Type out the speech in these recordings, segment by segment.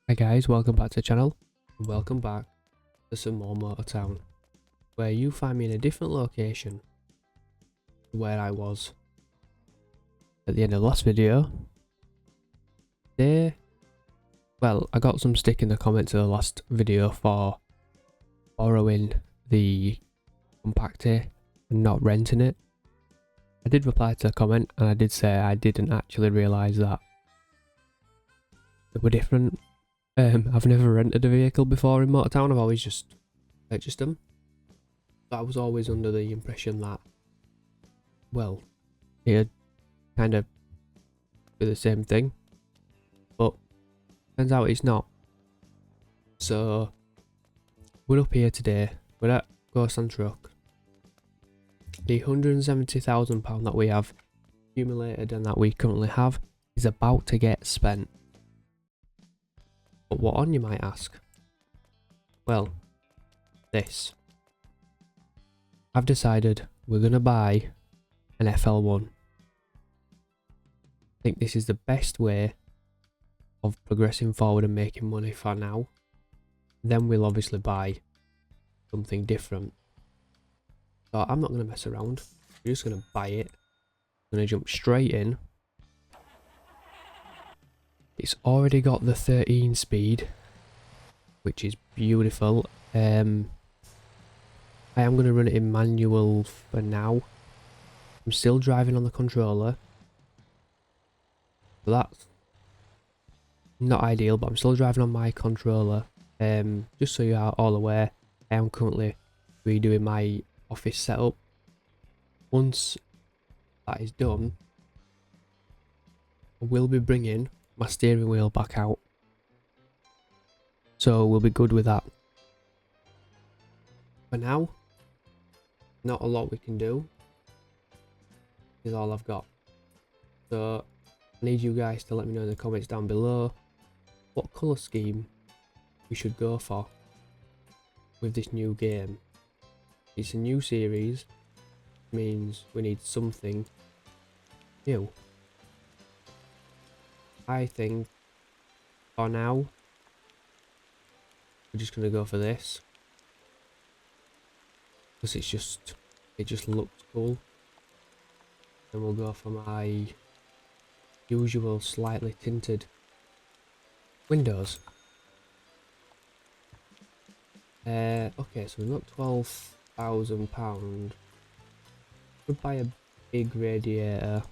Hi guys, welcome back to the channel, and welcome back to some more MotorTown, where you find me in a different location to where I was at the end of the last video. Today, well, I got some stick in the comments of the last video for borrowing the compactor and not renting it. I did reply to a comment and I did say I didn't actually realise that they were different. I've never rented a vehicle before in MotorTown, I've always just purchased them. But I was always under the impression that, well, it'd kind of be the same thing. But turns out it's not. So, we're up here today, we're at Ghost and Truck. The £170,000 that we have accumulated and that we currently have is about to get spent. But what on, you might ask? Well, this. I've decided we're going to buy an FL1. I think this is the best way of progressing forward and making money for now. Then we'll obviously buy something different. So I'm not going to mess around. We're just going to buy it. I'm going to jump straight in. It's already got the 13 speed, which is beautiful. I am going to run it in manual for now. I'm still driving on the controller. So that's not ideal, but I'm still driving on my controller. Just so you are all aware, I am currently redoing my office setup. Once that is done, I will be bringing my steering wheel back out. So we'll be good with that. For now, not a lot we can do. Is all I've got. So I need you guys to let me know in the comments down below what colour scheme we should go for with this new game. It's a new series, means we need something new. I think for now we're just gonna go for this because it just looks cool. Then we'll go for my usual slightly tinted windows. Okay, so we've got £12,000. Could buy a big radiator.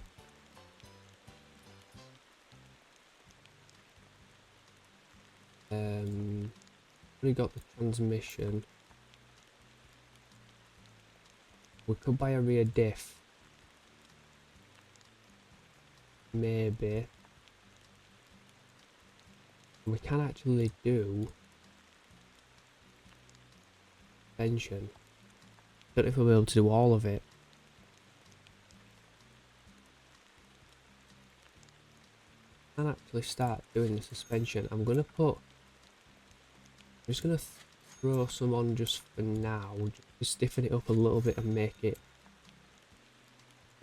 We got the transmission. We could buy a rear diff. Maybe. We can actually do suspension. Don't know if we'll be able to do all of it. I can actually start doing the suspension. I'm just gonna throw some on just for now, just to stiffen it up a little bit and make it.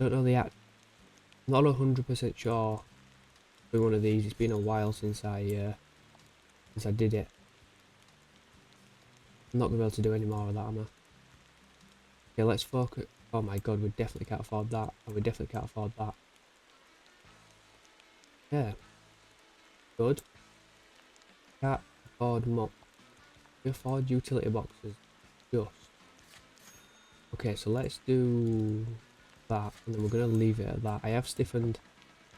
Don't know I'm not 100% sure for one of these. It's been a while since I did it. I'm not gonna be able to do any more of that, am I? Okay, let's focus. Oh my god, we definitely can't afford that, and we definitely can't afford that. Yeah. Good. Can't afford much. We afford utility boxes. Just. Okay, so let's do that, and then we're gonna leave it at that. I have stiffened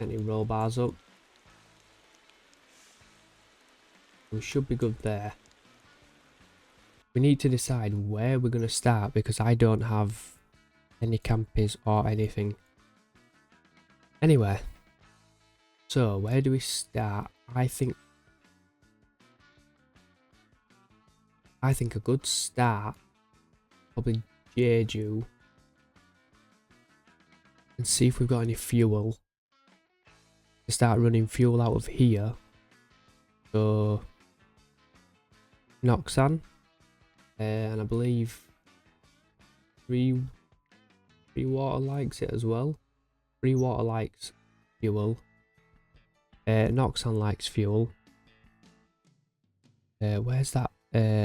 any roll bars up. We should be good there. We need to decide where we're going to start because I don't have any campers or anything. Anyway, so where do we start? I think a good start, probably Jeju, and see if we've got any fuel. To start running fuel out of here. So Noxan. And I believe Free Water likes it as well. Free Water likes fuel. Noxan likes fuel. Where's that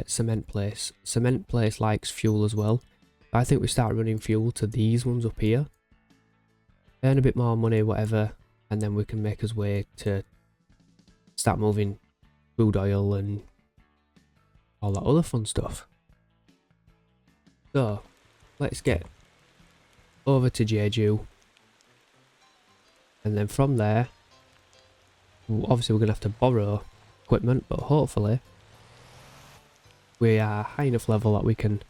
cement place? Cement place likes fuel as well. I think we start running fuel to these ones up here. Earn a bit more money, whatever, and then we can make us way to start moving crude oil and all that other fun stuff. So, let's get over to Jeju. And then from there, obviously we're going to have to borrow equipment, but hopefully we are high enough level that we can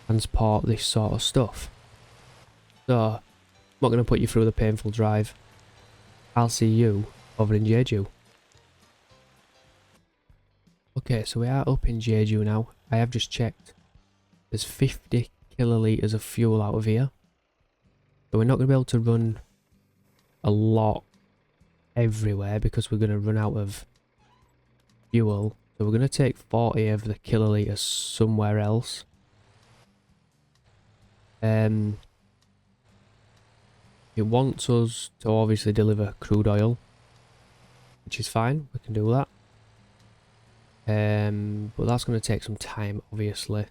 transport this sort of stuff. So, I'm not going to put you through the painful drive. I'll see you over in Jeju. Okay, so we are up in Jeju now. I have just checked. There's 50 kilolitres of fuel out of here. So we're not going to be able to run a lot everywhere because we're going to run out of fuel. So we're going to take 40 of the kilolitres somewhere else. It wants us to obviously deliver crude oil, which is fine, we can do that. But that's going to take some time, obviously.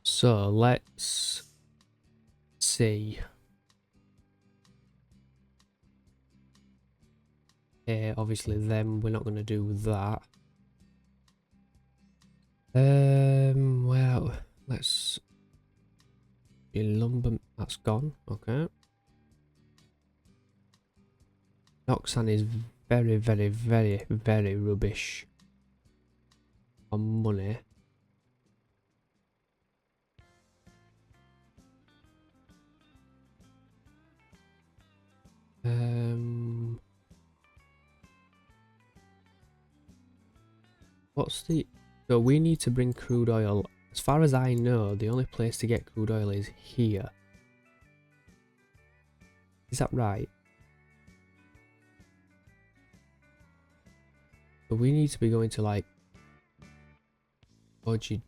So let's see. Obviously then we're not going to do that. Well, let's... lumber, that's gone, okay. Noxan is very, very, very, very rubbish on money. What's the... So we need to bring crude oil. As far as I know, the only place to get crude oil is here. Is that right? So we need to be going to like... Okay.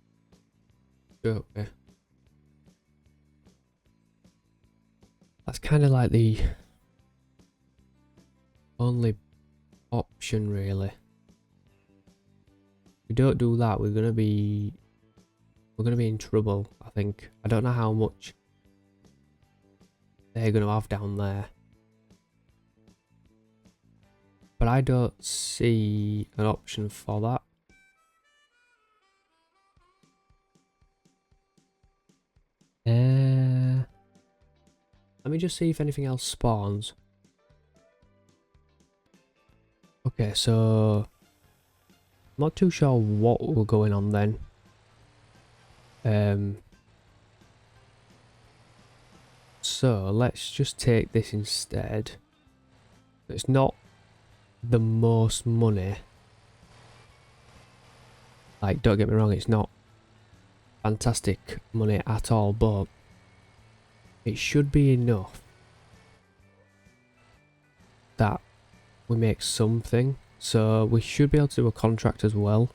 That's kind of like the only option, really. If we don't do that, we're gonna be in trouble, I think. I don't know how much they're gonna have down there, but I don't see an option for that. Let me just see if anything else spawns. Okay, so I'm not too sure what we're going on then. So let's just take this instead. It's not the most money. Like, don't get me wrong, it's not fantastic money at all, but it should be enough that we make something. So we should be able to do a contract as well.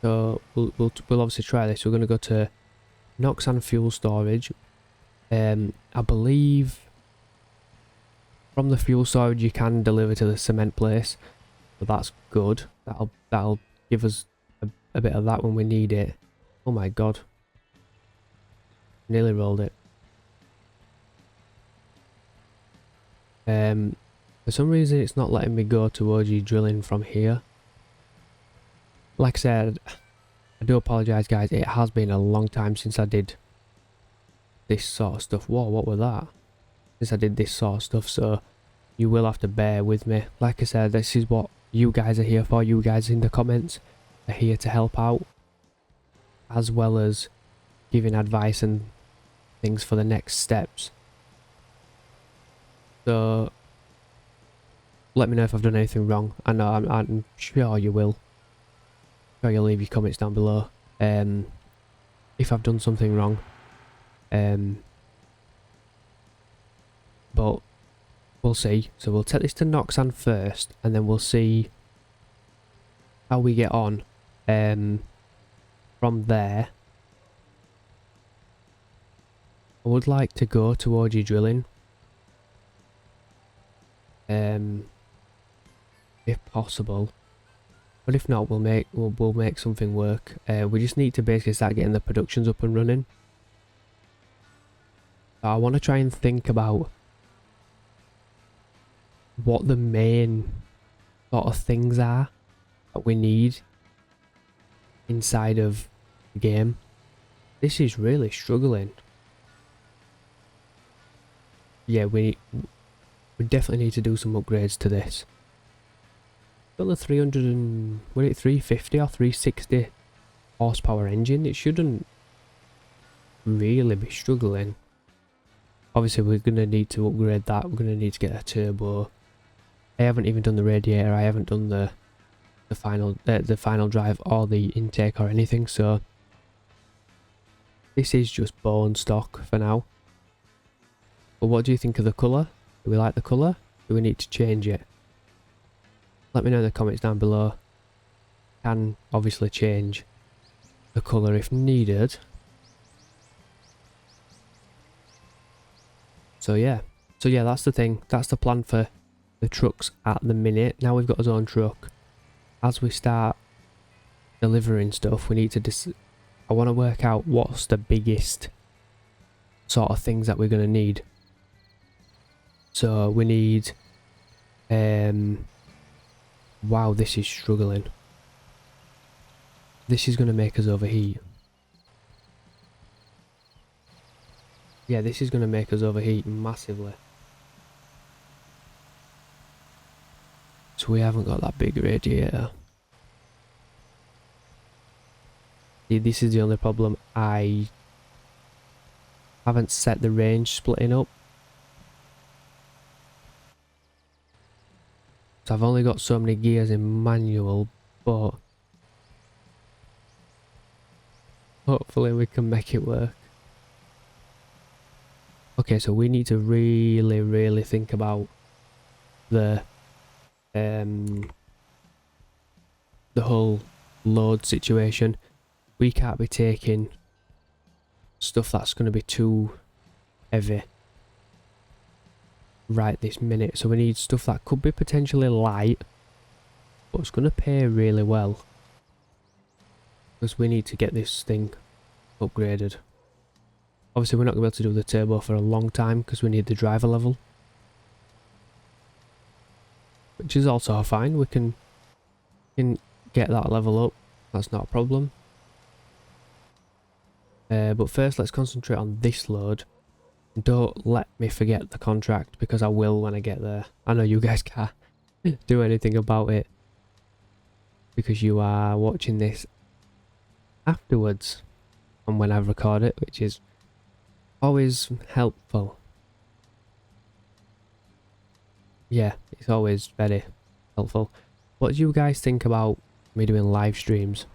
So we'll obviously try this. We're going to go to Noxan fuel storage. I believe from the fuel storage you can deliver to the cement place, so that's good. That'll give us a bit of that when we need it. Oh my god, nearly rolled it. For some reason it's not letting me go towards you drilling from here. Like I said, I do apologise guys, it has been a long time since I did this sort of stuff. Whoa, what was that? Since I did this sort of stuff, so you will have to bear with me. Like I said, this is what you guys are here for. You guys in the comments are here to help out, as well as giving advice and things for the next steps. So let me know if I've done anything wrong. I know I'm sure you will. I'm sure you'll leave your comments down below if I've done something wrong. But we'll see. So we'll take this to Noxan first, and then we'll see how we get on from there. I would like to go towards your drilling, if possible. But if not, we'll make something work. We just need to basically start getting the productions up and running. I want to try and think about what the main sort of things are that we need inside of the game. This is really struggling. Yeah, we definitely need to do some upgrades to this. Got the 300 and... was it 350 or 360 horsepower engine? It shouldn't really be struggling. Obviously we're going to need to upgrade that. We're going to need to get a turbo. I haven't even done the radiator. I haven't done the final drive or the intake or anything, so this is just bone stock for now. But what do you think of the colour? Do we like the colour? Do we need to change it? Let me know in the comments down below. Can obviously change the colour if needed. So yeah, that's the thing. That's the plan for the trucks at the minute. Now we've got his own truck. As we start delivering stuff, we need to I want to work out what's the biggest sort of things that we're going to need. So we need... wow, this is struggling. This is going to make us overheat. Yeah, this is going to make us overheat massively. So we haven't got that big radiator. See, this is the only problem. I haven't set the range splitting up. So I've only got so many gears in manual, but hopefully we can make it work. Okay, so we need to really think about the whole load situation. We can't be taking stuff that's going to be too heavy right this minute, so we need stuff that could be potentially light, but it's going to pay really well, because we need to get this thing upgraded. Obviously we're not going to be able to do the turbo for a long time because we need the driver level, which is also fine. We can get that level up, that's not a problem. But first let's concentrate on this load. Don't let me forget the contract, because I will when I get there. I know you guys can't do anything about it because you are watching this afterwards and when I record it, which is always helpful. Yeah, it's always very helpful. What do you guys think about me doing live streams?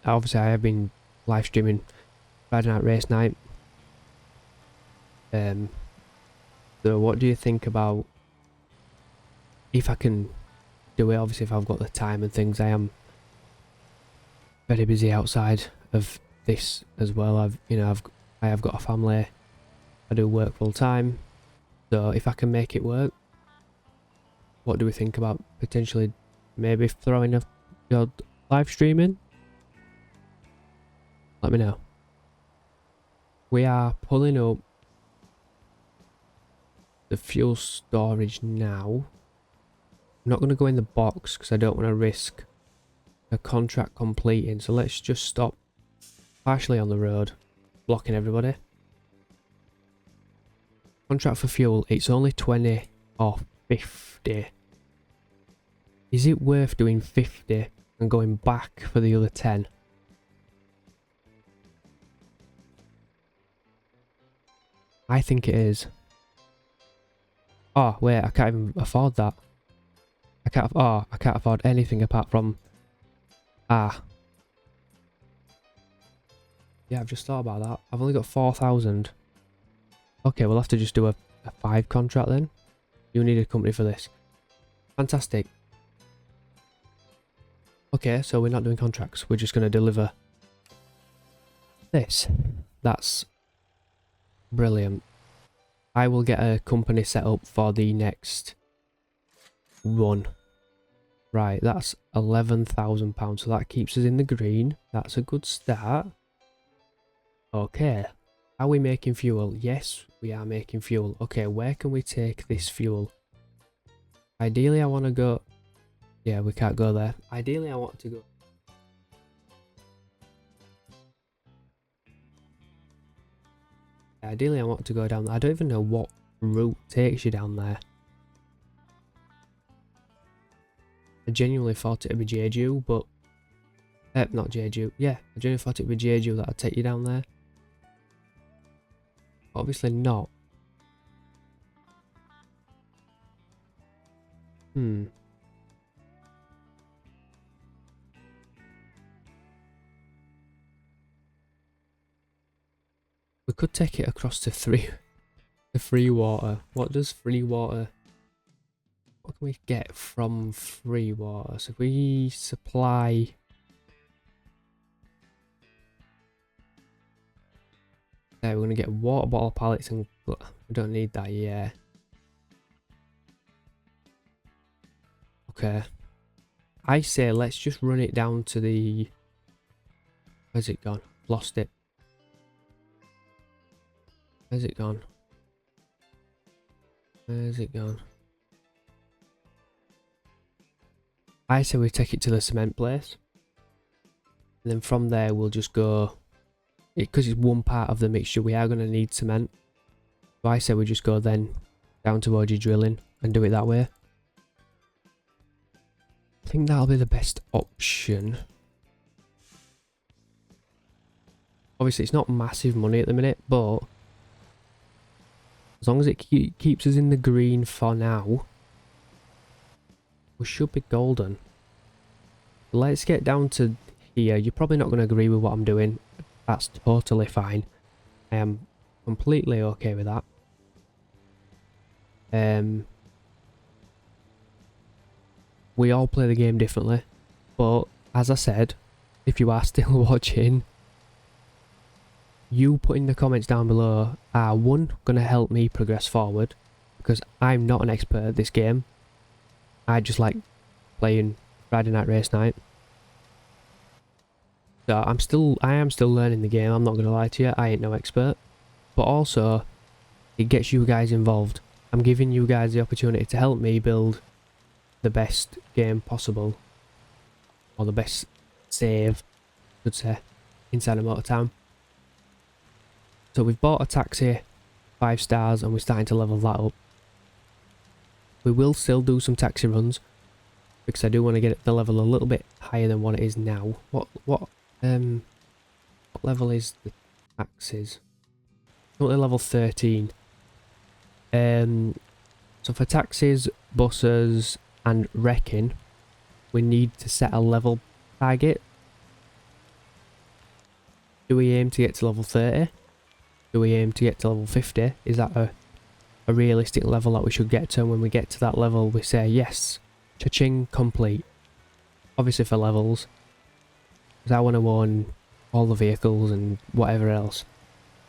Obviously I have been live streaming Friday Night Race Night. So what do you think about if I can do it? Obviously if I've got the time and things. I am very busy outside of this as well. I have got a family. I do work full time. So if I can make it work, what do we think about potentially maybe throwing a live streaming? Let me know. We are pulling up the fuel storage now. I'm not going to go in the box because I don't want to risk a contract completing. So let's just stop partially on the road, blocking everybody. Contract for fuel, it's only 20 or 50. Is it worth doing 50 and going back for the other 10? I think it is. Oh wait, I can't even afford that. I can't afford anything apart from... Ah. Yeah, I've just thought about that. I've only got 4,000. Okay, we'll have to just do a 5 contract then. You need a company for this. Fantastic. Okay, so we're not doing contracts. We're just going to deliver this. That's brilliant. I will get a company set up for the next run. Right, that's £11,000, so that keeps us in the green. That's a good start. Okay, are we making fuel? Yes, we are making fuel. Okay, where can we take this fuel? Ideally, I want to go... Yeah, we can't go there. Ideally, I want to go... Ideally, I want to go down there. I don't even know what route takes you down there. I genuinely thought it would be Jeju, but... not Jeju. Yeah, I genuinely thought it would be Jeju that would take you down there. Obviously not. We could take it across to free water. What does free water... What can we get from free water? So if we supply... Okay, we're going to get water bottle pallets, and we don't need that yet. Okay. I say let's just run it down to the... Where's it gone? Lost it. Where's it gone? Where's it gone? I say we take it to the cement place. And then from there we'll just go... Because it's one part of the mixture, we are going to need cement. So I say we just go then down towards your drilling and do it that way. I think that'll be the best option. Obviously it's not massive money at the minute, but as long as it keeps us in the green for now, we should be golden. Let's get down to here. You're probably not going to agree with what I'm doing. That's totally fine. I am completely okay with that. We all play the game differently, but as I said, if you are still watching, you put in the comments down below are one, going to help me progress forward, because I'm not an expert at this game. I just like playing Friday Night Race Night. So I am still learning the game, I'm not going to lie to you, I ain't no expert. But also, it gets you guys involved. I'm giving you guys the opportunity to help me build the best game possible. Or the best save, I should say, inside of MotorTown. So we've bought a taxi, 5 stars, and we're starting to level that up. We will still do some taxi runs, because I do want to get the level a little bit higher than what it is now. What level is the taxis? Currently level 13. So for taxis, buses, and wrecking, we need to set a level target. Do we aim to get to level 30? Do we aim to get to level 50? Is that a realistic level that we should get to? And when we get to that level, we say, yes, cha-ching, complete. Obviously for levels, because I want to own all the vehicles and whatever else.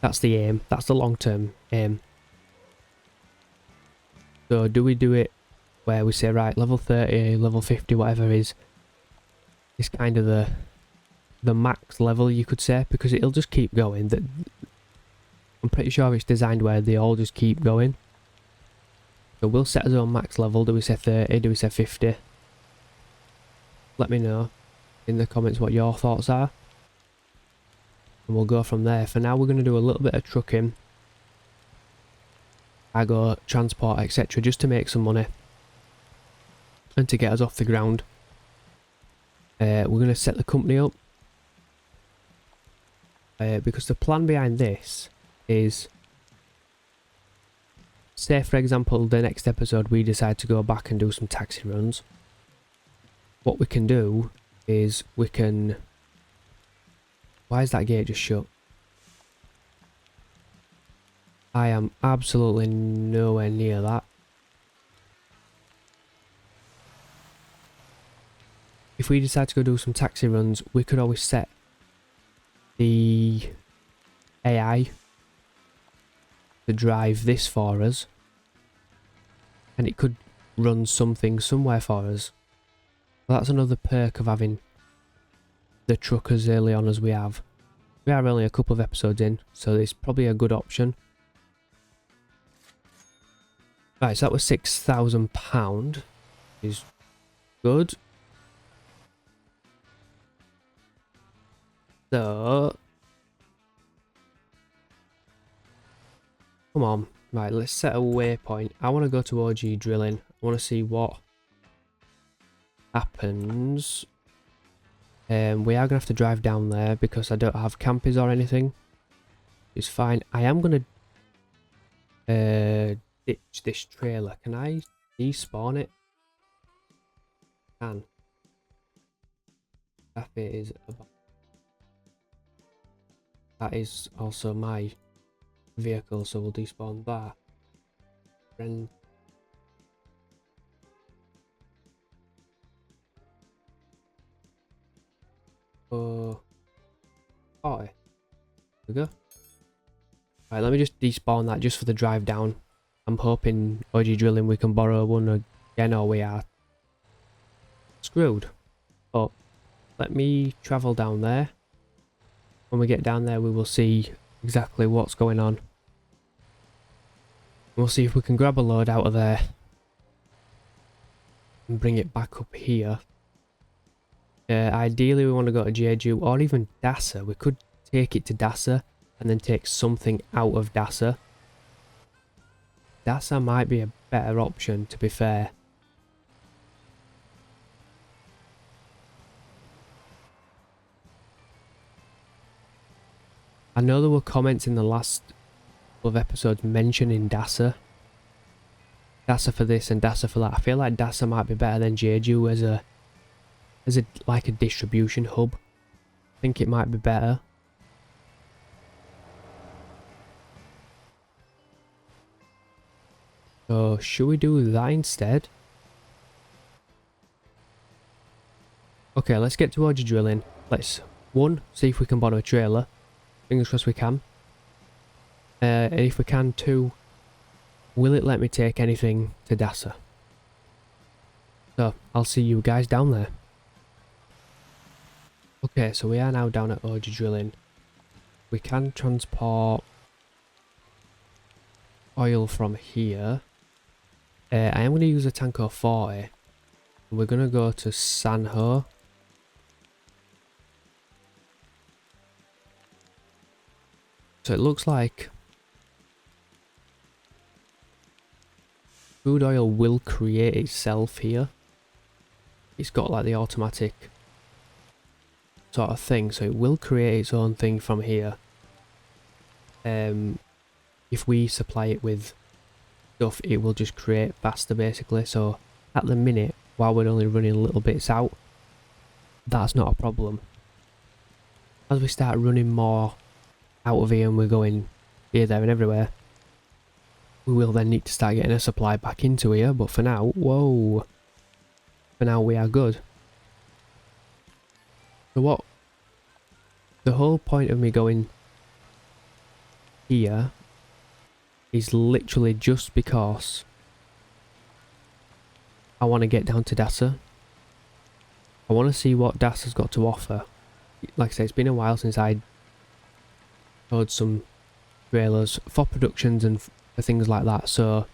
That's the aim. That's the long-term aim. So do we do it where we say, right, level 30, level 50, whatever is kind of the max level, you could say, because it'll just keep going. I'm pretty sure it's designed where they all just keep going. So we'll set our own max level. Do we say 30? Do we say 50? Let me know in the comments what your thoughts are. And we'll go from there. For now, we're going to do a little bit of trucking, cargo, transport, etc. just to make some money. And to get us off the ground. We're going to set the company up. Because the plan behind this is, say for example the next episode we decide to go back and do some taxi runs. What we can do is we can... Why is that gate just shut? I am absolutely nowhere near that. If we decide to go do some taxi runs, we could always set the AI to drive this for us, and it could run something somewhere for us. Well, that's another perk of having the truck as early on as we have. We are only a couple of episodes in, so it's probably a good option. Right, so that was £6,000. Is good. So, come on. Right, let's set a waypoint. I want to go to OG drilling. I want to see what happens. We are going to have to drive down there because I don't have campers or anything. It's fine. I am going to ditch this trailer. Can I despawn it? Can. That is also my vehicle, so we'll despawn that. And oh, 40. There we go. Right, let me just despawn that just for the drive down. I'm hoping OG drilling we can borrow one again, or we are screwed. But let me travel down there. When we get down there, we will see exactly what's going on. We'll see if we can grab a load out of there and bring it back up here. Ideally, we want to go to Jeju or even Dasa. We could take it to Dasa and then take something out of Dasa. Dasa might be a better option, to be fair. I know there were comments in the last couple of episodes mentioning Dasa. Dasa for this and Dasa for that. I feel like Dasa might be better than Jeju as a like a distribution hub. I think it might be better. So should we do that instead? Okay, let's get to OG drilling. Let's see if we can borrow a trailer. Fingers crossed we can. And if we can too, will it let me take anything to Dasa? So I'll see you guys down there. Okay, so we are now down at OG drilling. We can transport oil from here. I am going to use a Tanko 40. We're going to go to Sanho. So it looks like crude oil will create itself here. It's got like the automatic sort of thing, so it will create its own thing from here. If we supply it with stuff, it will just create faster basically. So at the minute, while we're only running little bits out, that's not a problem. As we start running more out of here and we're going here, there and everywhere, we will then need to start getting a supply back into here. But for now, whoa, for now we are good. So what the whole point of me going here is literally just because I want to get down to Dasa. I want to see what Dasa's got to offer. Like I say, it's been a while since I rode some trailers for productions and for things like that, so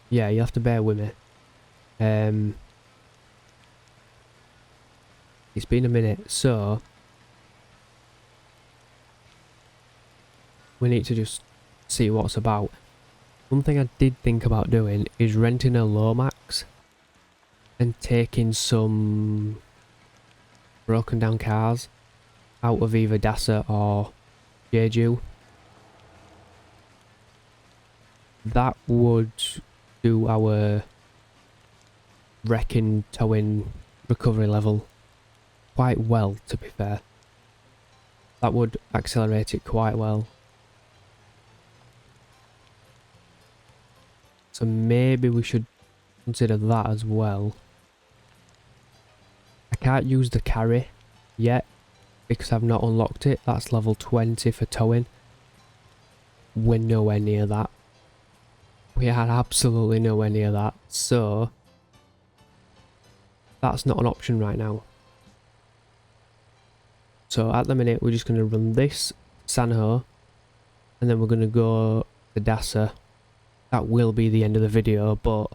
yeah, you have to bear with me. It's been a minute, so we need to just see what's about. One thing I did think about doing is renting a Lomax and taking some broken down cars out of either Dasa or Jeju. That would do our wrecking, towing, recovery level quite well, to be fair. That would accelerate it quite well. So maybe we should consider that as well. I can't use the carry yet because I've not unlocked it. That's level 20 for towing. we're nowhere near that. We are absolutely nowhere near that. So that's not an option right now. So at the minute, we're just going to run this Sanho, and then we're going to go to Dasa. That will be the end of the video, but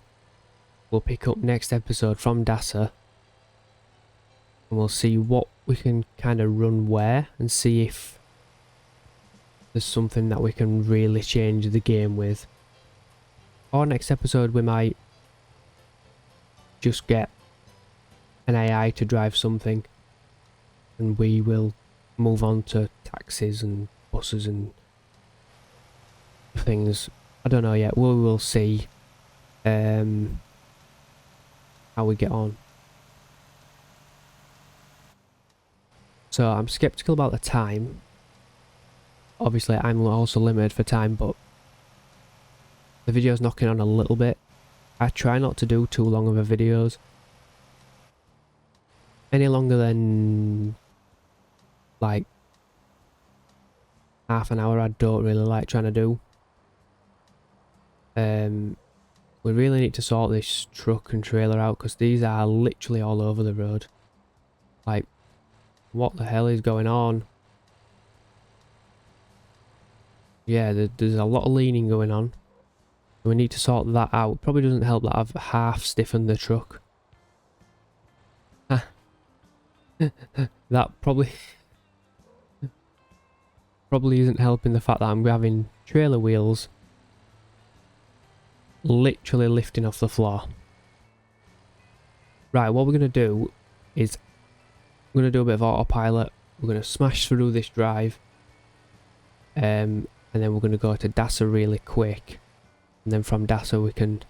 we'll pick up next episode from Dasa, and we'll see what we can kind of run where, and see if there's something that we can really change the game with. Or next episode, we might just get an AI to drive something, and we will move on to taxis and buses and things. I don't know yet. We will see how we get on. So I'm skeptical about the time. Obviously, I'm also limited for time, but the video's knocking on a little bit. I try not to do too long of a videos. Any longer than like half an hour I don't really like trying to do. We really need to sort this truck and trailer out, because these are literally all over the road. Like, what the hell is going on? Yeah, there's a lot of leaning going on. We need to sort that out. Probably doesn't help that I've half stiffened the truck. That probably isn't helping the fact that I'm having trailer wheels literally lifting off the floor. Right, what we're going to do is I'm going to do a bit of autopilot. We're going to smash through this drive, and then we're going to go to Dasa really quick, and then from Dasa we can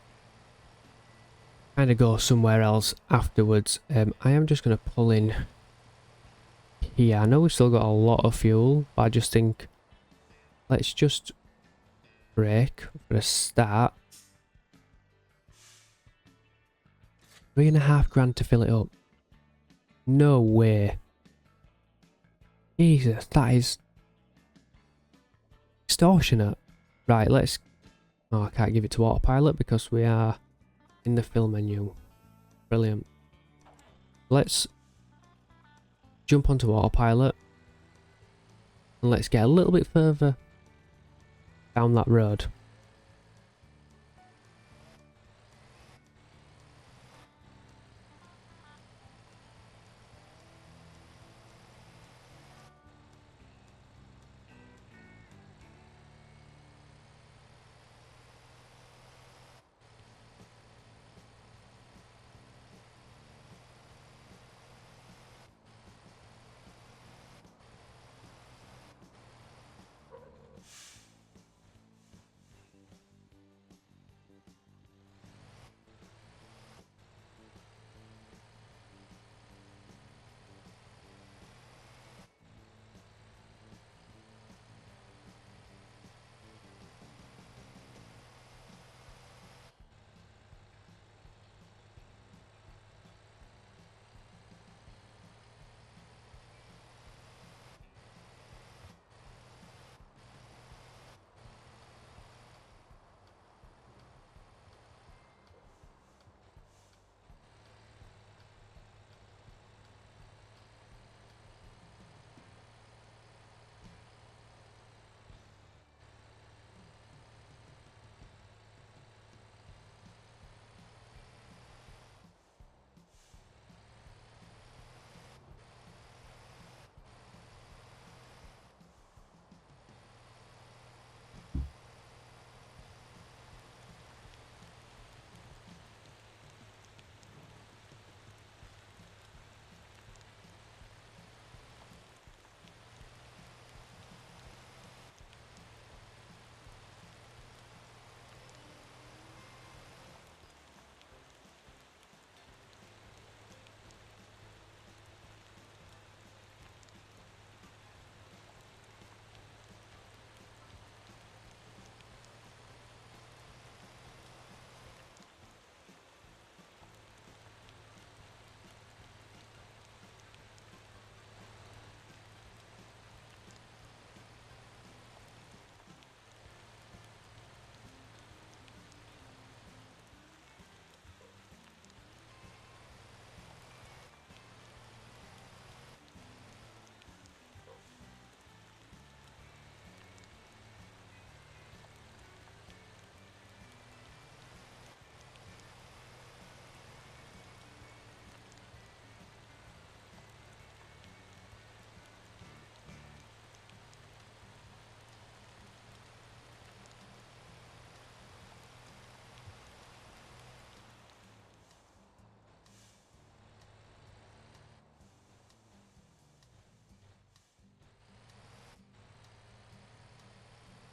kind of go somewhere else afterwards. I am just going to pull in here. I know we've still got a lot of fuel, but I just think let's just brake for a start. 3.5 grand to fill it up. No way. Jesus, that is extortionate. Right, let's... Oh, I can't give it to autopilot because we are in the fill menu. Brilliant. Let's jump onto autopilot. And let's get a little bit further down that road.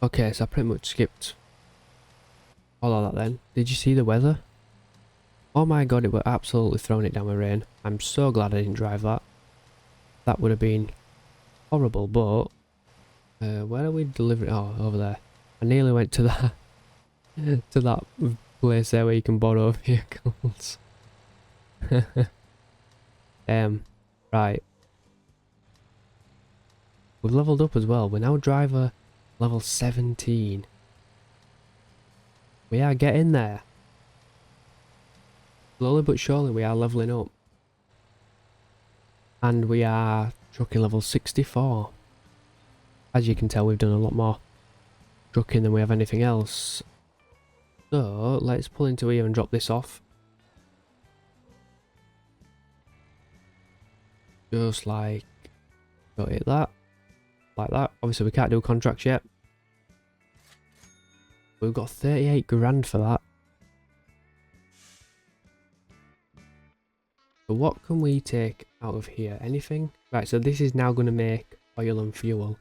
Okay, so I pretty much skipped all of that then. Did you see the weather? Oh my god, it were absolutely throwing it down with rain. I'm so glad I didn't drive that. That would have been horrible, but... where are we delivering? Oh, over there. I nearly went to that... to that place there where you can borrow vehicles. Right. We've leveled up as well. We're now driver level 17. We are getting there. Slowly but surely we are leveling up. And we are trucking level 64. As you can tell, we've done a lot more trucking than we have anything else. So, let's pull into here and drop this off. Just like... Go hit that. Like that. Obviously we can't do contracts yet. We've got 38 grand for that. So what can we take out of here? Anything? Right, so this is now going to make oil and fuel.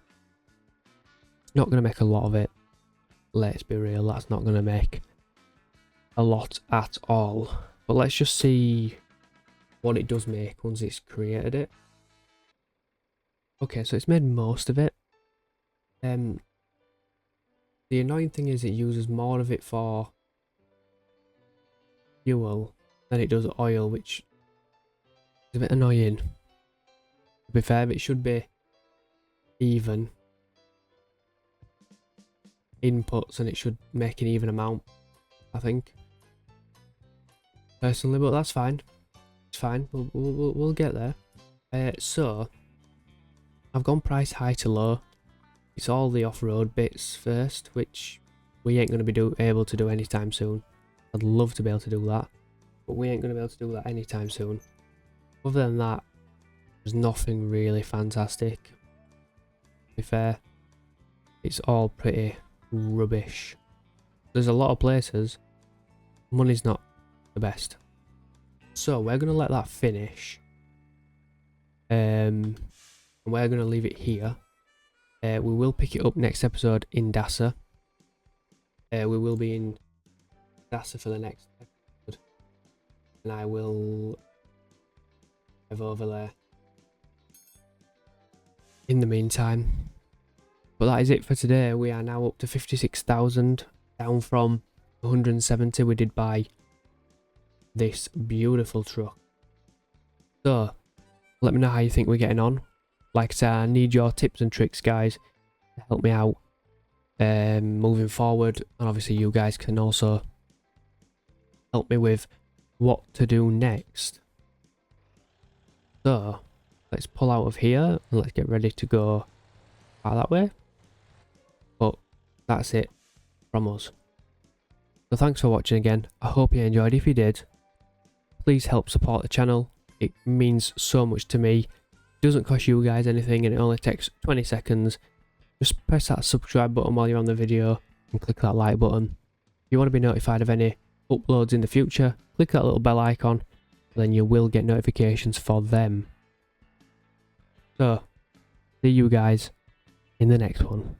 It's not going to make a lot of it. Let's be real, that's not going to make a lot at all. But let's just see what it does make once it's created it. Okay, so it's made most of it. The annoying thing is it uses more of it for fuel than it does oil, which is a bit annoying. To be fair, it should be even inputs and it should make an even amount, I think. Personally, but that's fine. It's fine. We'll get there. So I've gone price high to low. It's all the off-road bits first, which we ain't going to be able to do anytime soon. I'd love to be able to do that, but we ain't going to be able to do that anytime soon. Other than that, there's nothing really fantastic. To be fair, it's all pretty rubbish. There's a lot of places, money's not the best. So we're going to let that finish. And we're going to leave it here. We will pick it up next episode in Dassa. We will be in Dassa for the next episode. And I will drive over there in the meantime. But that is it for today. We are now up to 56,000, down from 170 we did buy this beautiful truck. So, let me know how you think we're getting on. Like I said, I need your tips and tricks, guys, to help me out moving forward. And obviously you guys can also help me with what to do next. So, let's pull out of here and let's get ready to go out that way. But that's it from us. So thanks for watching again. I hope you enjoyed. If you did, please help support the channel. It means so much to me. Doesn't cost you guys anything and it only takes 20 seconds. Just press that subscribe button while you're on the video and click that like button. If you want to be notified of any uploads in the future, click that little bell icon, then you will get notifications for them. So, see you guys in the next one.